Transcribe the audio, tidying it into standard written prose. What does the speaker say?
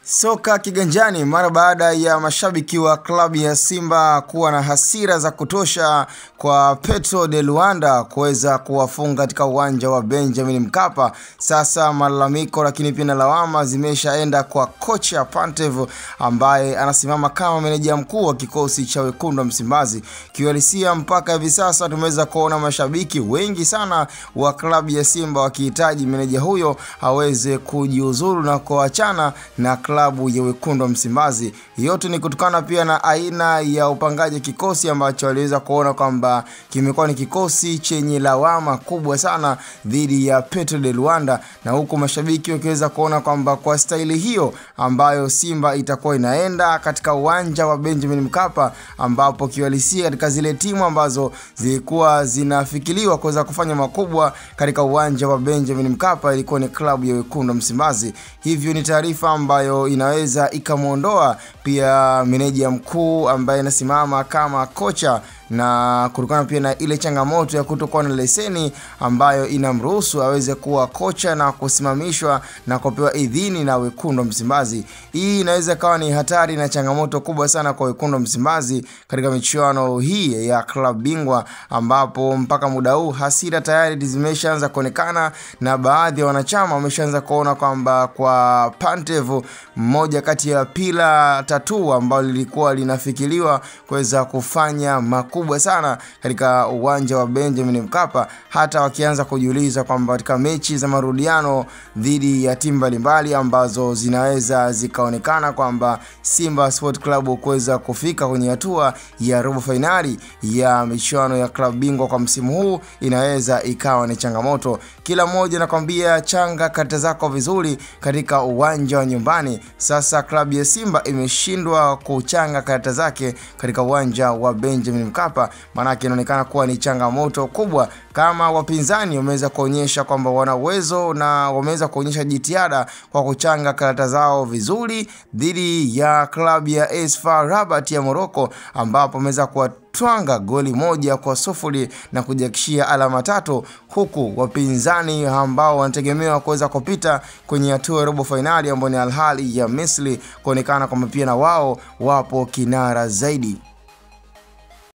Soka kiganjani mara baada ya mashabiki wa klabu ya Simba kuwa na hasira za kutosha kwa Petro de Luanda kuweza kuwafunga katika uwanja wa Benjamin Mkapa. Sasa malalamiko lakini pia lawama zimeshaenda kwa kocha Pantev ambaye anasimama kama meneja mkuu wa kikosi cha Wekundu wa Msimbazi. Kiuhalisia mpaka hivi sasa tumeweza kuona mashabiki wengi sana wa klabu ya Simba wakihitaji meneja huyo aweze kujiuzuru na kuachana na klabu ya Wekundu wa Msimbazi. Yote ni kutokana pia na aina ya upangaji kikosi ambacho waliweza kuona kwamba kimekuwa ni kikosi chenye lawama kubwa sana dhidi ya Petro de Luanda, na huku mashabiki wakiweza kuona kwamba kwa staili hiyo ambayo Simba itakuwa inaenda katika uwanja wa Benjamin Mkapa, ambapo kiuhalisia katika zile timu ambazo zilikuwa zinafikiriwa kuweza kufanya makubwa katika uwanja wa Benjamin Mkapa ilikuwa ni klabu ya Wekundu wa Msimbazi. Hivyo ni taarifa ambayo inaweza ikamuondoa pia meneja mkuu ambaye anasimama kama kocha, na kutokana pia na ile changamoto ya kutokuwa na leseni ambayo inamruhusu aweze kuwa kocha na kusimamishwa na kupewa idhini na Wekundu wa Msimbazi. Hii inaweza kawa ni hatari na changamoto kubwa sana kwa Wekundu wa Msimbazi katika michuano hii ya klabu bingwa, ambapo mpaka muda huu hasira tayari zimeshaanza kuonekana na baadhi ya wanachama wameshaanza kuona kwamba kwa Pantev, mmoja kati ya pila tatu ambao lilikuwa linafikiriwa kuweza kufanya kubwa sana katika uwanja wa Benjamin Mkapa, hata wakianza kujiuliza kwamba katika mechi za marudiano dhidi ya timu mbalimbali ambazo zinaweza zikaonekana kwamba Simba Sport Club kuweza kufika kwenye hatua ya robo finali ya michuano ya klabu bingwa kwa msimu huu inaweza ikawa ni changamoto. Kila mmoja anakuambia changa karata zako vizuri katika uwanja wa nyumbani. Sasa klabu ya Simba imeshindwa kuchanga karata zake katika uwanja wa Benjamin Mkapa, maana inaonekana kuwa ni changamoto kubwa. Kama wapinzani wameweza kuonyesha kwamba wana uwezo na wameweza kuonyesha jitihada kwa kuchanga karata zao vizuri dhidi ya klabu ya AS FAR Rabat ya Morocco, ambapo wameweza twanga goli 1-0 na kujihakikishia alama 3, huku wapinzani ambao wanategemewa kuweza kupita kwenye hatua ya robo finali ambao ni Al Ahly ya Misri kuonekana kwamba pia na wao wapo kinara zaidi.